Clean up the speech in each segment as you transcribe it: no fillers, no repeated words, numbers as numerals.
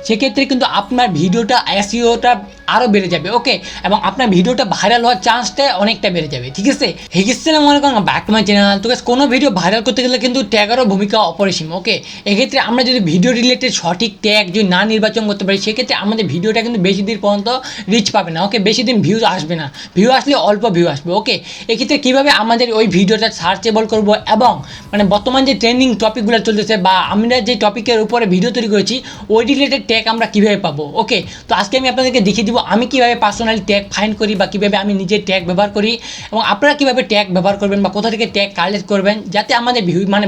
সেক্ষেত্রে কিন্তু আপনার ভিডিওটা এসইওটা আরও বেড়ে যাবে। ওকে, এবং আপনার ভিডিওটা ভাইরাল হওয়ার চান্সটা অনেকটা বেড়ে যাবে। ঠিক আছে, হেগিসেলাম মনে করেন ব্যাক টু মাই চ্যানেল। তো কোনো ভিডিও ভাইরাল করতে গেলে কিন্তু ট্যাগেরও ভূমিকা অপরিসীম। ওকে, এক্ষেত্রে আমরা যদি ভিডিও রিলেটেড সঠিক ট্যাগ যদি না নির্বাচন করতে পারি, সেক্ষেত্রে আমাদের ভিডিওটা কিন্তু বেশি দিন পর্যন্ত রিচ পাবে না। ওকে, বেশি দিন ভিউজ আসবে না, ভিউ আসলে অল্প ভিউ আসবে। ওকে, এক্ষেত্রে কীভাবে আমাদের ওই ভিডিওটা সার্চেবল করব এবং মানে বর্তমান যে ট্রেন্ডিং টপিকগুলো চলতেছে বা আমরা যে টপিকের উপরে ভিডিও তৈরি করেছি ওই রিলেটেড ট্যাগ আমরা কীভাবে পাবো। ওকে, তো আজকে আমি আপনাদেরকে দেখিয়ে দিব আমি কীভাবে পার্সোনালি ট্যাগ ফাইন্ড করি বা কীভাবে আমি নিজের ট্যাগ ব্যবহার করি এবং আপনারা কীভাবে ট্যাগ ব্যবহার করবেন বা কোথা থেকে ট্যাগ কালেক্ট করবেন যাতে আমাদের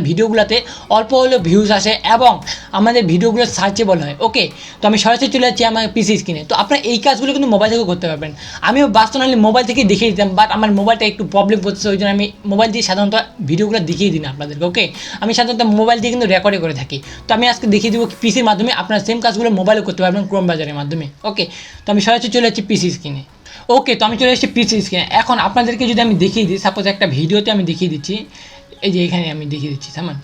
ভিডিওগুলোতে অল্প হলেও ভিউজ আসে এবং আমাদের ভিডিওগুলো সার্চেবল হয়। ওকে, তো আমি সরাসরি চলে যাচ্ছি আমার পিসি স্ক্রিনে। তো আপনারা এই কাজগুলো কিন্তু মোবাইল থেকেও করতে পারবেন। আমিও পার্সোনালি মোবাইল থেকে দেখিয়ে দিতাম, বাট আমার মোবাইলটা একটু প্রবলেম করছে, ওই জন্য আমি মোবাইল দিয়ে সাধারণত ভিডিওগুলো দেখিয়ে দিই না আপনাদেরকে। ওকে, আমি সাধারণত মোবাইল দিয়ে কিন্তু রেকর্ডে করে থাকি। তো আমি আজকে দেখিয়ে দেবো পিসির মাধ্যমে আপনারা সেম কাজগুলো মোবাইলে করতে পারবেন ক্রোম ব্রাউজারের মাধ্যমে। ওকে, তো আমি সরাসরি চলে যাচ্ছি পিসি স্ক্রিনে। ওকে, তো আমি চলে এসেছি পিসি স্ক্রিনে। এখন আপনাদেরকে যদি আমি দেখিয়ে দিই, সাপোজ একটা ভিডিওতে আমি দেখিয়ে দিচ্ছি, এই যে এখানে আমি দেখিয়ে দিচ্ছি সামান।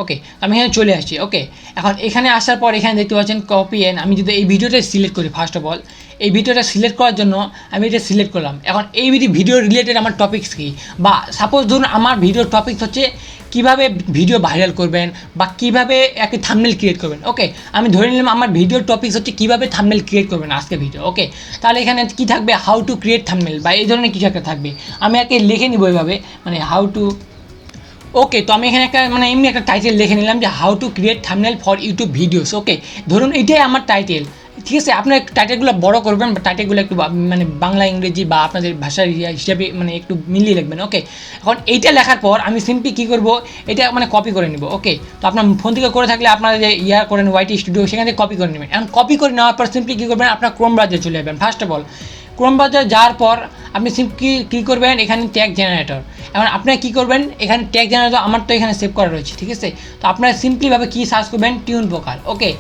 ওকে, আমি এখানে চলে আসছি। ওকে, এখন এখানে আসার পর এখানে দেখতে পাচ্ছেন কপি এন্ড। আমি যদি এই ভিডিওটা সিলেক্ট করি, ফার্স্ট অফ অল এই ভিডিওটা সিলেক্ট করার জন্য আমি এটা সিলেক্ট করলাম। এখন এই ভিডিও রিলেটেড আমার টপিকস কী, বা সাপোজ ধরুন আমার ভিডিওর টপিকস হচ্ছে কীভাবে ভিডিও ভাইরাল করবেন বা কীভাবে একটা থাম্বনেল ক্রিয়েট করবেন। ওকে, আমি ধরে নিলাম আমার ভিডিওর টপিকস হচ্ছে কীভাবে থাম্বনেল ক্রিয়েট করবেন আজকে ভিডিও। ওকে, তাহলে এখানে কী থাকবে, হাউ টু ক্রিয়েট থাম্বনেল বা এই ধরনের কিছু একটা থাকবে। আমি একে লিখে নিব এইভাবে, মানে হাউ টু। ওকে, তো আমি এখানে একটা মানে এমনি একটা টাইটেল লিখে নিলাম যে how to create thumbnail for YouTube videos. Okay, ধরুন এইটাই আমার টাইটেল। ঠিক আছে, আপনার টাইটেলগুলো বড় করবেন বা টাইটেলগুলো একটু মানে বাংলা ইংরেজি বা আপনাদের ভাষার হিসাবে মানে একটু মিলিয়ে লিখবেন। ওকে, এখন এইটা লেখার পর আমি সিম্পলি কী করবো, এটা মানে কপি করে নিব। ওকে, তো আপনার ফোন থেকে করে থাকলে আপনারা যে করেন ওয়াইটি স্টুডিও, সেখান থেকে কপি করে নেবেন। এখন কপি করে নেওয়ার পর সিম্পলি কী করবেন, আপনার ক্রোম ব্রাউজারে চলে যাবেন। ফার্স্ট অফ অল ক্রোম ব্রাউজারে যাওয়ার পর আপনি সিম্পলি কী করবেন, এখানে ট্যাগ জেনারেটর। এখন আপনারা কী করবেন, এখানে ট্যাগ জেনারেটর আমার তো এখানে সেভ করা রয়েছে। ঠিক আছে, তো আপনারা সিম্পলিভাবে কী সার্চ করবেন, টিউন প্রকার। ওকে,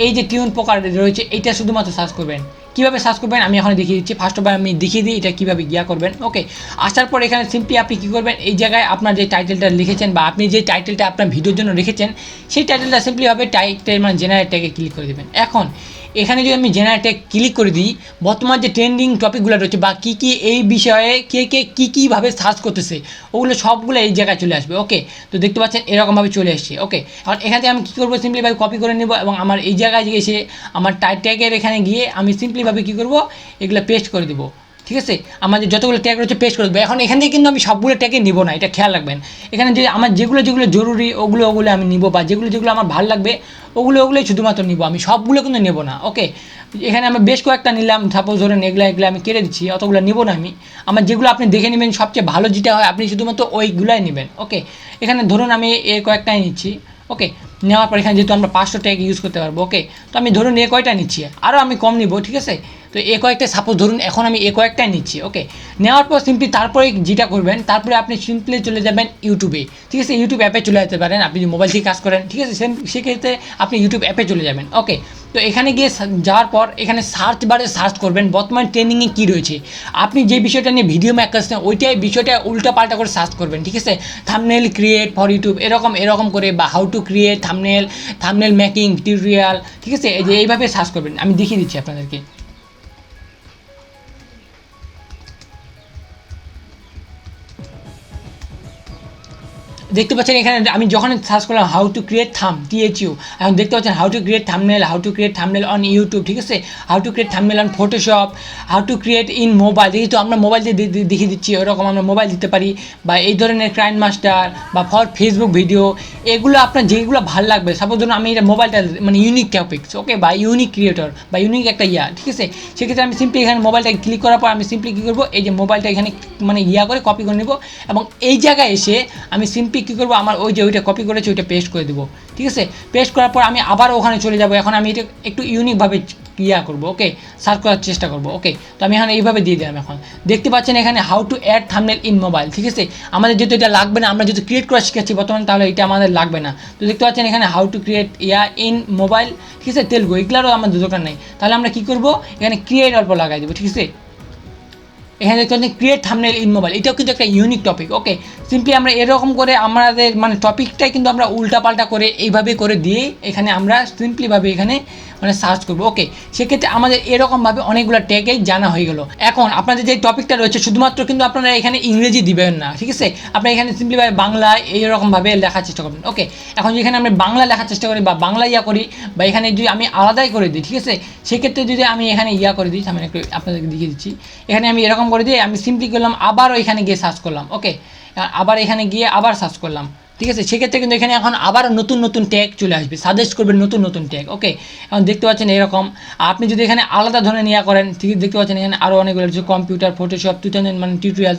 এই যে টিউন প্রকার রয়েছে এইটা শুধুমাত্র সার্চ করবেন। কীভাবে সার্চ করবেন আমি এখন দেখিয়ে দিচ্ছি। ফার্স্ট অফ অল আমি দেখিয়ে দিই এটা কীভাবে করবেন। ওকে, আসার পর এখানে সিম্পলি আপনি কী করবেন, এই জায়গায় আপনার যে টাইটেলটা লিখেছেন বা আপনি যে টাইটেলটা আপনার ভিডিওর জন্য রেখেছেন সেই টাইটেলটা সিম্পলিভাবে টাইটেল মানে জেনারেট ট্যাগে ক্লিক করে দেবেন। এখন এখানে যদি আমি জেনারেট ট্যাগ ক্লিক করে দিই, বর্তমান যে ট্রেন্ডিং টপিকগুলো রয়েছে বা কী কী এই বিষয়ে কে কীভাবে সার্চ করতেছে ওগুলো সবগুলো এই জায়গায় চলে আসবে। ওকে, তো দেখতে পাচ্ছেন এরকমভাবে চলে এসছে। ওকে, এখন এখান থেকে আমি কী করবো, সিম্পলিভাবে কপি করে নেব এবং আমার এই জায়গায় এসে আমার ট্যাগের এখানে গিয়ে আমি সিম্পলিভাবে কী করবো, এগুলো পেস্ট করে দেবো। ঠিক আছে, আমাদের যতগুলো ট্যাগ রয়েছে পেস্ট করে দেবো। এখন এখান থেকে কিন্তু আমি সবগুলো ট্যাগে নিব না, এটা খেয়াল রাখবেন। এখানে যে আমার যেগুলো জরুরি ওগুলো আমি নিব, বা যেগুলো আমার ভালো লাগবে ওগুলোই শুধুমাত্র নিব, আমি সবগুলো কিন্তু নেব না। ওকে, এখানে আমি বেশ কয়েকটা নিলাম, সাপোজ ধরেন এগুলো আমি কেটে দিচ্ছি, অতগুলো নেব না আমি। আমার যেগুলো আপনি দেখে নেবেন সবচেয়ে ভালো যেটা হয় আপনি শুধুমাত্র ওইগুলাই নেবেন। ওকে, এখানে ধরুন আমি এই কয়েকটাই নিচ্ছি। ওকে, নেওয়ার পর এখানে যেহেতু আমরা 500 ট্যাগ ইউজ করতে পারবো। ওকে, তো আমি ধরুন কয়টা নিচ্ছি, আরও আমি কম নিব। ঠিক আছে, তো কয়েকটা সাপোজ ধরুন এখন আমি কয়েকটাই নিচ্ছি। ওকে, নেওয়ার পর সিম্পলি তারপরে যেটা করবেন, তারপরে আপনি সিম্পলি চলে যাবেন ইউটিউবে। ঠিক আছে, ইউটিউব অ্যাপে চলে যেতে পারেন, আপনি যদি মোবাইল থেকে কাজ করেন। ঠিক আছে, সেক্ষেত্রে আপনি ইউটিউব অ্যাপে চলে যাবেন। ওকে, তো এখানে গিয়ে যাওয়ার পর এখানে সার্চ বারে সার্চ করবেন বর্তমান ট্রেন্ডিংয়ে কী রয়েছে, আপনি যে বিষয়টা নিয়ে ভিডিও মেক করছেন ওইটাই বিষয়টা উল্টাপাল্টা করে সার্চ করবেন। ঠিক আছে, থাম্বনেল ক্রিয়েট ফর ইউটিউব এরকম করে, বা how to create thumbnail making tutorial. ঠিক আছে, এইভাবে সার্চ করবেন। আমি দেখিয়ে দিচ্ছি আপনাদেরকে। দেখতে পাচ্ছেন এখানে আমি যখন সার্চ করলাম হাউ টু ক্রিয়েট THU, এখন দেখতে পাচ্ছেন how to create thumbnail on YouTube. ঠিক আছে, how to create thumbnail on Photoshop, how to create in mobile. যেহেতু আমরা মোবাইল দিয়ে দেখিয়ে দিচ্ছি, ওরকম আমরা মোবাইল দিতে পারি, বা এই ধরনের ক্রাইম মাস্টার বা ফর ফেসবুক ভিডিও, এগুলো আপনার যেগুলো ভালো লাগবে। সাপোজ ধরুন আমি এটা মোবাইলটা মানে ইউনিক টপিক্স। ওকে, বা ইউনিক ক্রিয়েটর বা ইউনিক একটা ঠিক আছে, সেক্ষেত্রে আমি সিম্পলি এখানে মোবাইলটা ক্লিক করার পর আমি সিম্পলি কী করবো, এই যে মোবাইলটা এখানে মানে করে কপি করে নেব এবং এই জায়গায় এসে আমি সিম্পলি কী করবো, আমার ওইটা কপি করেছি ওইটা পেস্ট করে দেবো। ঠিক আছে, পেস্ট করার পর আমি আবার ওখানে চলে যাব। এখন আমি এটা একটু ইউনিকভাবে করবো। ওকে, সার্চ করার চেষ্টা করবো। ওকে, তো আমি এখানে এইভাবে দিয়ে দিলাম। এখন দেখতে পাচ্ছেন এখানে how to add thumbnail in mobile. ঠিক আছে, আমাদের যেহেতু এটা লাগবে না, আমরা যেহেতু ক্রিয়েট করা শিখেছি বর্তমানে, তাহলে এটা আমাদের লাগবে না। তো দেখতে পাচ্ছেন এখানে how to create in mobile. ঠিক আছে, তেলুগু এগুলোরও আমাদের দরকার নেই। তাহলে আমরা কী করবো, এখানে ক্রিয়েট অল্প লাগাই দেবো। ঠিক আছে, এখানে দেখতে পাচ্ছেন ক্রিয়েট থাম্বনেল ইন মোবাইল, এটাও কিন্তু একটা ইউনিক টপিক। ওকে, সিম্পলি আমরা এরকম করে আমাদের মানে টপিকটাই কিন্তু আমরা উল্টাপাল্টা করে এইভাবে করে দিয়ে এখানে আমরা সিম্পলিভাবে এখানে মানে সার্চ করবো। ওকে, সেক্ষেত্রে আমাদের এরকমভাবে অনেকগুলো ট্যাগেই জানা হয়ে গেল। এখন আপনাদের যে টপিকটা রয়েছে শুধুমাত্র কিন্তু আপনারা এখানে ইংরেজি দিবেন না, ঠিক আছে? আপনারা এখানে সিম্পলিভাবে বাংলা এইরকমভাবে লেখার চেষ্টা করবেন। ওকে, এখন যেখানে আমি বাংলা লেখার চেষ্টা করি বা বাংলা ইয়া করি বা এখানে যদি আমি আলাদাই করে দিই, ঠিক আছে, সেক্ষেত্রে যদি আমি এখানে ইয়া করে দিই, আমি একটু আপনাদেরকে দেখিয়ে দিচ্ছি। এখানে আমি এরকম করে দিয়ে আমি সিম্পলি করলাম আবারও এখানে গিয়ে সার্চ করলাম। ওকে, আবার এখানে গিয়ে আবার সার্চ করলাম, ঠিক আছে? সেক্ষেত্রে কিন্তু এখানে এখন আবার নতুন নতুন ট্যাগ চলে আসবে, সাজেস্ট করবেন নতুন নতুন ট্যাগ। ওকে, এখন দেখতে পাচ্ছেন এরকম। আপনি যদি এখানে আলাদা ধরনের নিয়ে করেন, ঠিক দেখতে পাচ্ছেন এখানে আরও অনেকগুলো রয়েছে, কম্পিউটার, ফটোশপ 2000 মানে টিউটোরিয়াল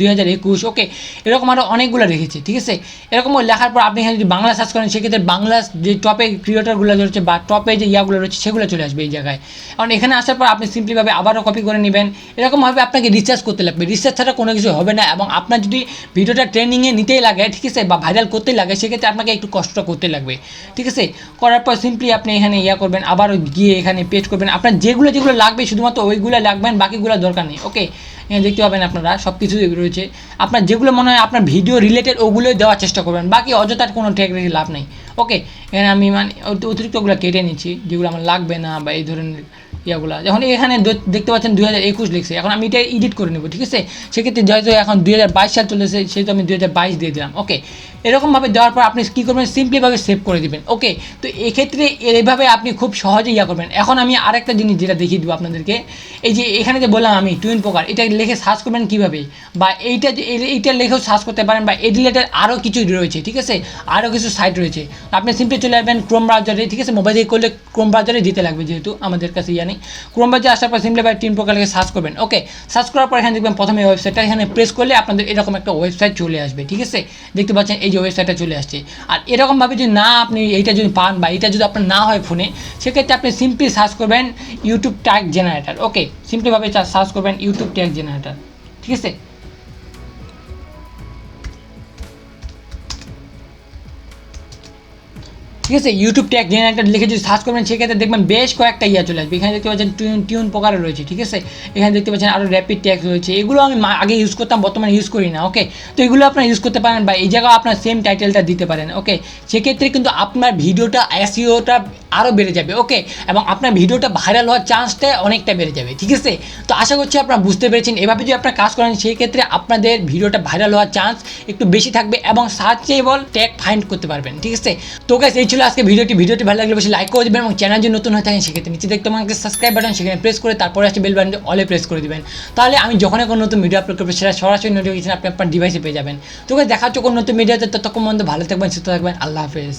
2021। ওকে, এরকম আরও অনেকগুলো রেখেছে, ঠিক আছে? এরকম লেখার পর আপনি এখানে যদি বাংলা সার্চ করেন, সেক্ষেত্রে বাংলা যে টপে ক্রিয়েটারগুলো রয়েছে বা টপে যে ইয়াগুলো রয়েছে সেগুলো চলে আসবে এই জায়গায়। কারণ এখানে আসার পর আপনি সিম্পলিভাবে আবারও কপি করে নেবেন। এরকমভাবে আপনাকে রিসার্চ করতে লাগবে, রিসার্চ ছাড়া কোনো কিছু হবে না। এবং আপনার যদি ভিডিওটা ট্রেন্ডিংয়ে নিতেই লাগে, ঠিক আছে, বা ভাইরাল করতেই লাগে, সেক্ষেত্রে আপনাকে একটু কষ্ট করতে লাগবে, ঠিক আছে? করার পর সিম্পলি আপনি এখানে ইয়া করবেন, আবার গিয়ে এখানে পেস্ট করবেন। আপনার যেগুলো যেগুলো লাগবে শুধুমাত্র ওইগুলো লাগবেন, বাকিগুলো দরকার নেই। ওকে, এখানে দেখতে পাবেন আপনারা সব কিছু রয়েছে। আপনার যেগুলো মনে হয় আপনার ভিডিও রিলেটেড ওগুলোই দেওয়ার চেষ্টা করবেন, বাকি অযথার কোনো ট্যাগ রেখে লাভ নেই। ওকে, এখানে আমি মানে অতিরিক্তগুলো কেটে নিচ্ছি যেগুলো আমার লাগবে না বা এই ধরনের ইয়াগুলো। যখন এখানে দেখতে পাচ্ছেন 2021 লিখছে, এখন আমি এটা এডিট করে নেব, ঠিক আছে? সেক্ষেত্রে যেহেতু এখন 2022 সাল চলেছে, সেহেতু আমি 2022 দিয়ে দিলাম। ওকে, এরকমভাবে দেওয়ার পর আপনি কী করবেন, সিম্পলিভাবে সেভ করে দেবেন। ওকে, তো এক্ষেত্রে এইভাবে আপনি খুব সহজে ইয়া করবেন। এখন আমি আরেকটা জিনিস যেটা দেখিয়ে দেবো আপনাদেরকে, এই যে এখানে যে বললাম আমি টুইন পোকার, এটা লিখে সার্চ করবেন কীভাবে, বা এইটা লিখেও সার্চ করতে পারেন, বা এই রিলেটেড আরও কিছু রয়েছে, ঠিক আছে? আরও কিছু সাইট রয়েছে। আপনি সিম্পলি চলে আসবেন ক্রোম ব্রাউজারে, ঠিক আছে? মোবাইল দিয়ে করলে ক্রোম ব্রাউজারে যেতে লাগবে, যেহেতু আমাদের কাছে ইয়া নেই। ক্রোম ব্রাউজারে আসার পর সিম্পলিভাবে টুইন পোকার লিখে সার্চ করবেন। ওকে, সার্চ করার পর এখানে দেখবেন প্রথমে ওয়েবসাইটটা, এখানে প্রেস করলে আপনাদের এরকম একটা ওয়েবসাইট চলে আসবে, ঠিক আছে? দেখতে পাচ্ছেন এই যে ওয়েবসাইটটা চলে আসছে। আর এরকমভাবে যদি না আপনি এইটা যদি পান বা এটা যদি আপনার না হয় ফোনে, সেক্ষেত্রে আপনি সিম্পলি সার্চ করবেন ইউটিউব ট্যাগ জেনারেটর। ওকে, সিম্পলিভাবে সার্চ করবেন ইউটিউব ট্যাগ জেনারেটর, ঠিক আছে? ঠিক আছে, ইউটিউব ট্যাগ জেনারেটর লিখে যদি সার্চ করবেন, সেক্ষেত্রে দেখবেন বেশ কয়েকটা ইয়া চলে আসবে। এখানে দেখতে পাচ্ছেন টিউন প্রকারে রয়েছে, ঠিক আছে? এখানে দেখতে পাচ্ছেন আরও র্যাপিড ট্যাগ রয়েছে। এগুলো আমি আগে ইউজ করতাম, বর্তমানে ইউজ করি না। ওকে, তো এগুলো আপনারা ইউজ করতে পারেন বা এই জায়গায় আপনার সেম টাইটেলটা দিতে পারেন। ওকে, সেক্ষেত্রে কিন্তু আপনার ভিডিওটা এসইওটা আরও বেড়ে যাবে। ওকে, এবং আপনার ভিডিওটা ভাইরাল হওয়ার চান্সটা অনেকটা বেড়ে যাবে, ঠিক আছে? তো আশা করছি আপনারা বুঝতে পেরেছেন। এভাবে যদি আপনারা কাজ করেন, সেই ক্ষেত্রে আপনাদের ভিডিওটা ভাইরাল হওয়ার চান্স একটু বেশি থাকবে এবং সার্চেবল ট্যাগ ফাইন্ড করতে পারবেন, ঠিক আছে? তো গাইস, এই ছিল আজকে ভিডিওটি ভালো লাগলে বেশি লাইক করে দেবেন এবং চ্যানেল যদি নতুন হয়ে থাকেন, সেক্ষেত্রে নিচে দেখতে আমাকে সাবস্ক্রাইব বাটন, সেখানে প্রেস করে তারপরে আসছে বেল বাটন অলে প্রেস করে দেবেন। তাহলে আমি যখনই কোনো নতুন ভিডিও আপলোড করবো, সেটা সরাসরি নোটিফিকেশন আপনি আপনার ডিভাইসে পেয়ে যাবেন। তো গাইস, দেখা হচ্ছে কোনো নতুন ভিডিওতে, ততক্ষণ পর্যন্ত ভালো থাকবেন, সুস্থ থাকবেন। আল্লাহ হাফেজ।